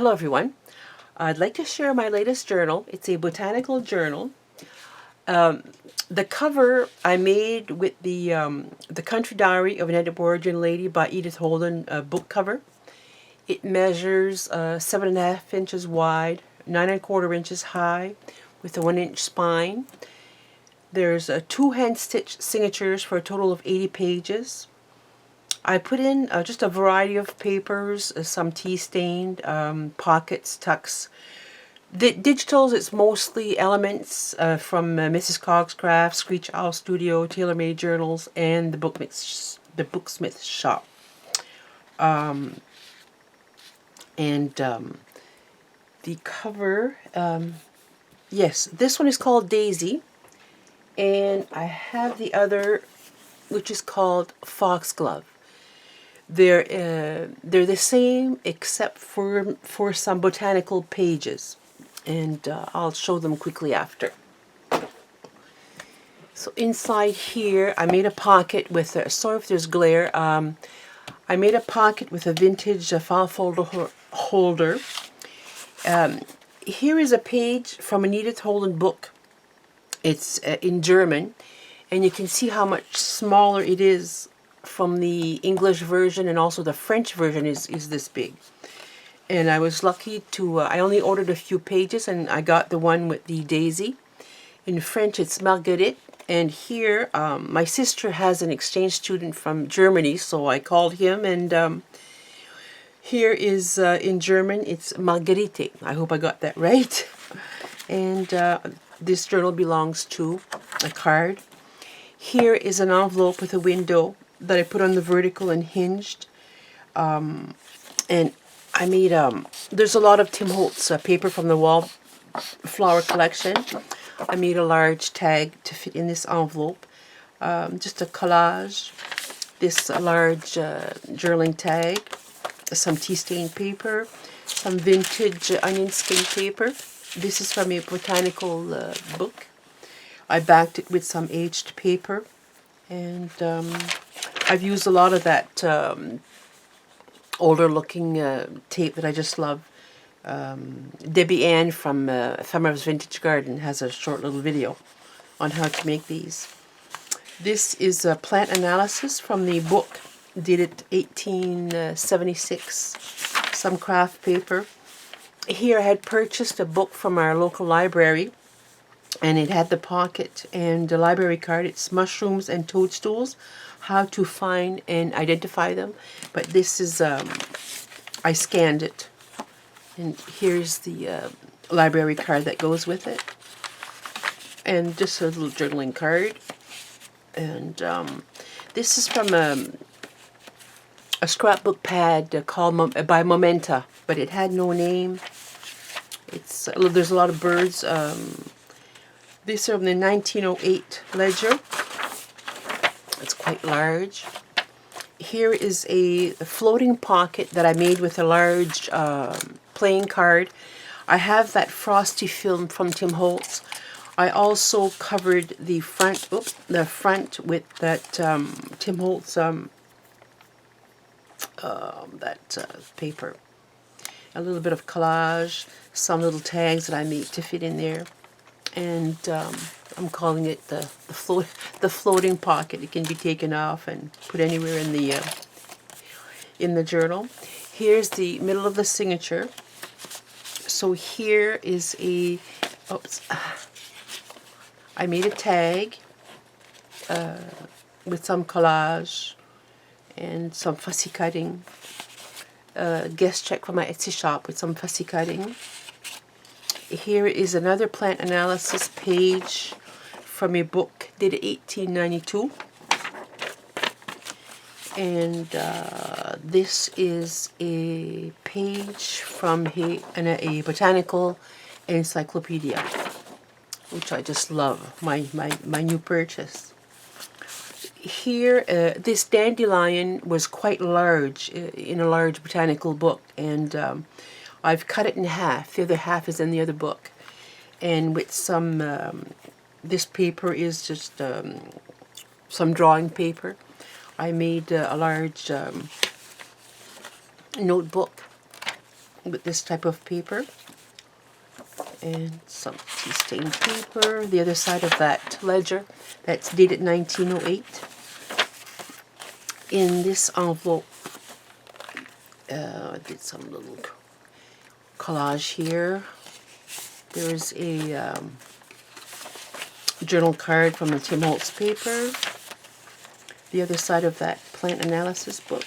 Hello everyone. I'd like to share my latest journal. It's a botanical journal. The cover I made with the Country Diary of an Edinburghian Lady by Edith Holden book cover. It measures 7.5 inches wide, 9.25 inches high, with a 1-inch spine. There's 2 hand-stitched signatures for a total of 80 pages. I put in just a variety of papers, some tea-stained, pockets, tucks. The digitals, it's mostly elements from Mrs. Cogg's Craft, Screech Owl Studio, Tailor Made Journals, and the Booksmith Shop. The cover, yes, this one is called Daisy, and I have the other, which is called Foxglove. They're the same except for some botanical pages, and I'll show them quickly after. So inside here, I made a pocket with sorry if there's glare. I made a pocket with a vintage file folder holder. Here is a page from an Edith Holden book. It's in German, and you can see how much smaller it is from the English version, and also the French version is this big. And I was lucky to, I only ordered a few pages, and I got the one with the daisy. In French it's Marguerite, and here my sister has an exchange student from Germany, so I called him, and here is in German it's Marguerite. I hope I got that right. And this journal belongs to a card. Here is an envelope with a window that I put on the vertical and hinged. And I made, there's a lot of Tim Holtz paper from the Wallflower collection. I made a large tag to fit in this envelope. Just a collage. This large journaling tag. Some tea-stained paper. Some vintage onion skin paper. This is from a botanical book. I backed it with some aged paper. And I've used a lot of that older looking tape that I just love. Debbie Ann from Ephemer's Vintage Garden has a short little video on how to make these. This is a plant analysis from the book dated 1876, some craft paper. Here I had purchased a book from our local library, and it had the pocket and the library card. It's Mushrooms and Toadstools, how to find and identify them. But this is, I scanned it. And here's the library card that goes with it. And just a little journaling card. And this is from a scrapbook pad called by Momenta, but it had no name. It's there's a lot of birds. These are from the 1908 ledger. It's quite large. Here is a floating pocket that I made with a large playing card. I have that frosty film from Tim Holtz. I also covered the front, with that Tim Holtz paper. A little bit of collage, some little tags that I made to fit in there. And I'm calling it the floating pocket. It can be taken off and put anywhere in the journal. Here's the middle of the signature. So here is a, I made a tag with some collage and some fussy cutting. Guest check from my Etsy shop with some fussy cutting. Here is another plant analysis page from a book dated 1892. And this is a page from a botanical encyclopedia, which I just love, my new purchase. Here, this dandelion was quite large in a large botanical book, and I've cut it in half. The other half is in the other book. And with some, this paper is just some drawing paper. I made a large notebook with this type of paper. And some tea stained paper. The other side of that ledger, that's dated 1908. In this envelope, I did some little collage here. There is a journal card from the Tim Holtz paper. The other side of that plant analysis book.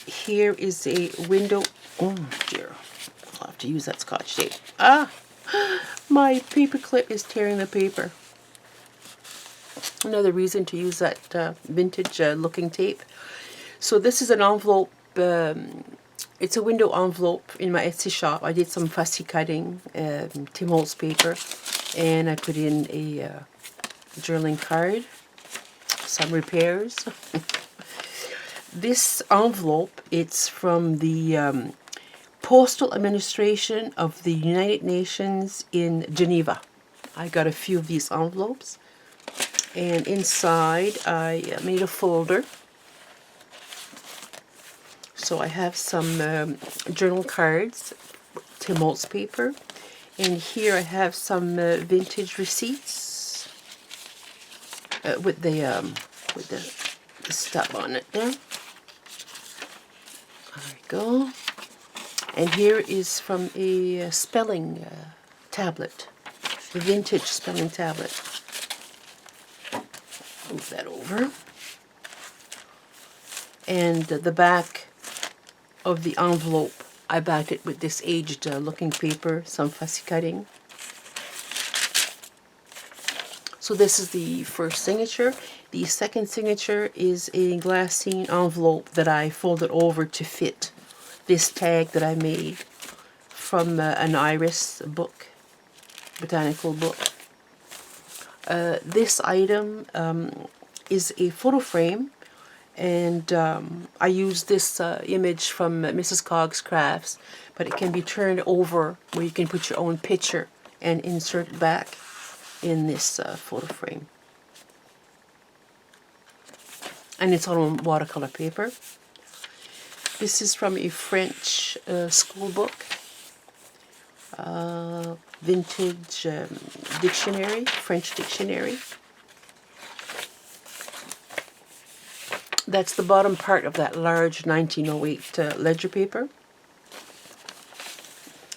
Here is a window. Oh dear, I'll have to use that Scotch tape. Ah, my paper clip is tearing the paper. Another reason to use that vintage looking tape. So this is an envelope. It's a window envelope in my Etsy shop. I did some fussy cutting, Tim Holtz paper, and I put in a journaling card, some repairs. This envelope, it's from the Postal Administration of the United Nations in Geneva. I got a few of these envelopes, and inside I made a folder. So I have some journal cards, Tim Holtz paper, and here I have some vintage receipts with the stub on it there. There we go. And here is from a spelling tablet, a vintage spelling tablet. Move that over. And the back of the envelope, I backed it with this aged looking paper, some fussy cutting. So this is the first signature. The second signature is a glassine envelope that I folded over to fit this tag that I made from an Iris book, botanical book. This item is a photo frame, and I use this image from Mrs. Cogg's Crafts, but it can be turned over where you can put your own picture and insert it back in this photo frame. And it's on watercolor paper. This is from a French school book, vintage dictionary, French dictionary. That's the bottom part of that large 1908 ledger paper.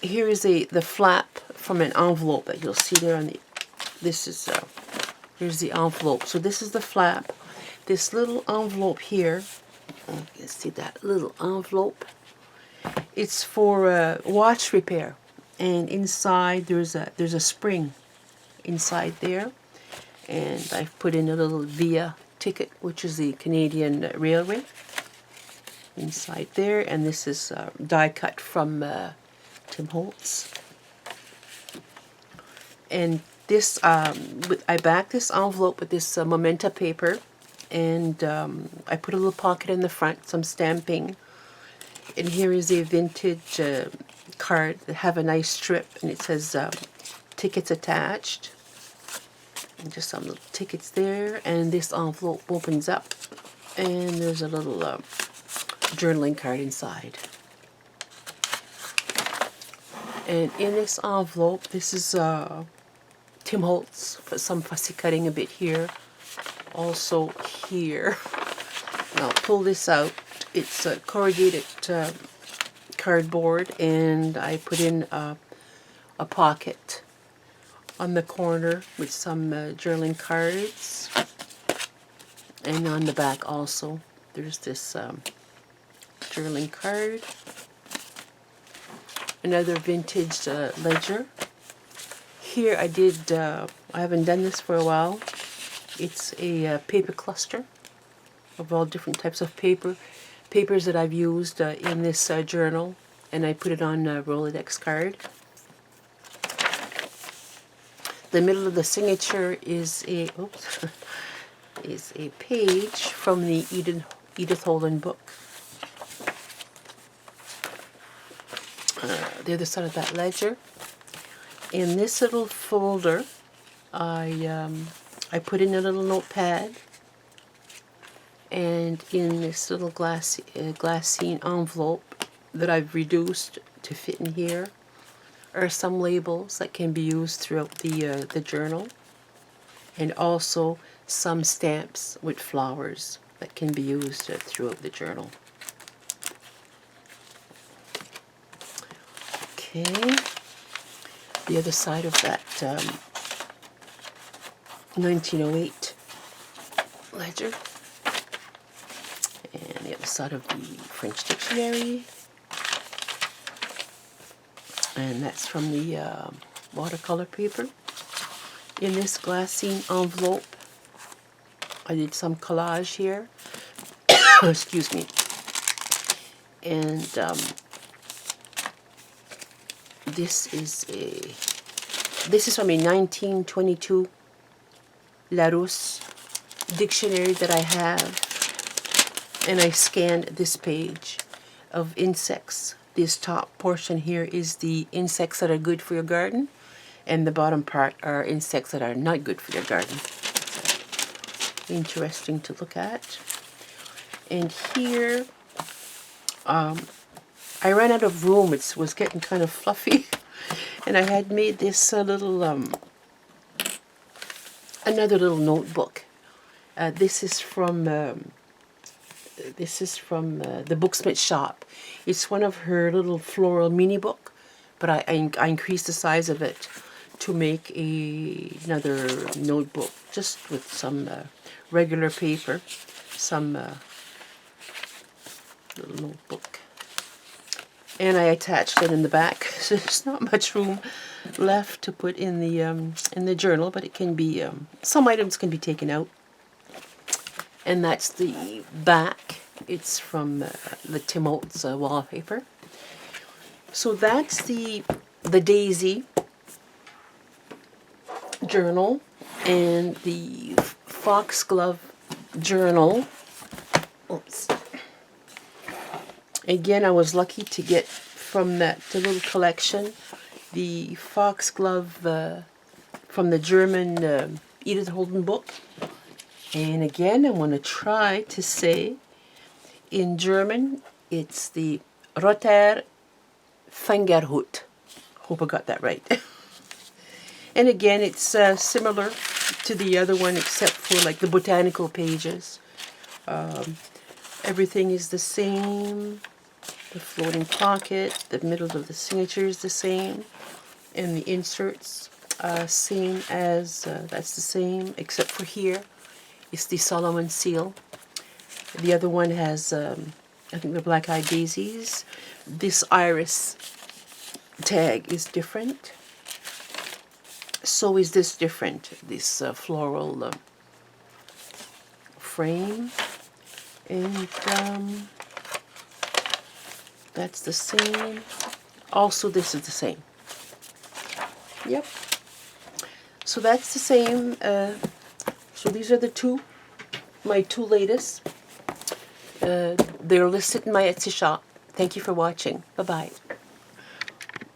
Here is the flap from an envelope that you'll see there on the. This is here's the envelope. So this is the flap. This little envelope here. You can see that little envelope. It's for watch repair, and inside there's a spring inside there, and I've put in a little via ticket, which is the Canadian Railway, inside there, and this is die cut from Tim Holtz. And this I backed this envelope with this Memento paper, and I put a little pocket in the front, some stamping, and here is a vintage card that have a nice strip, and it says tickets attached, and just some little tickets there. And this envelope opens up, and there's a little journaling card inside. And in this envelope, this is Tim Holtz, for some fussy cutting a bit here, also here. And I'll pull this out. It's a corrugated cardboard, and I put in a pocket on the corner with some journaling cards. And on the back also, there's this journaling card. Another vintage ledger. Here I did, I haven't done this for a while. It's a paper cluster of all different types of papers that I've used in this journal, and I put it on a Rolodex card. The middle of the signature is a is a page from the Edith Holden book. The other side of that ledger. In this little folder, I put in a little notepad, and in this little glassine envelope, that I've reduced to fit in here are some labels that can be used throughout the journal, and also some stamps with flowers that can be used throughout the journal. Okay, the other side of that 1908 ledger, and the other side of the French dictionary, and that's from the watercolor paper. In this glassine envelope, I did some collage here. Excuse me. And this is from a 1922 Larousse dictionary that I have, and I scanned this page of insects. This top portion here is the insects that are good for your garden, and the bottom part are insects that are not good for your garden. Interesting to look at. And here, I ran out of room. It was getting kind of fluffy, and I had made this little, another little notebook. This is from the Booksmith shop. It's one of her little floral mini book, but I increased the size of it to make another notebook, just with some regular paper, some little notebook. And I attached it in the back, so there's not much room left to put in the journal, but it can be, some items can be taken out. And that's the back. It's from the Tim Oates wallpaper. So that's the Daisy journal and the Foxglove journal. Oops. Again, I was lucky to get from that little collection the Foxglove from the German Edith Holden book. And again, I want to try to say, in German, it's the Roter Fingerhut. Hope I got that right. And again, it's similar to the other one, except for like the botanical pages. Everything is the same. The floating pocket, the middle of the signature is the same, and the inserts same as, that's the same, except for here. It's the Solomon seal. The other one has, I think, the black-eyed daisies. This iris tag is different. So is this different, this floral frame. And that's the same. Also, this is the same. Yep. So that's the same. So these are my two latest. They're listed in my Etsy shop. Thank you for watching. Bye-bye.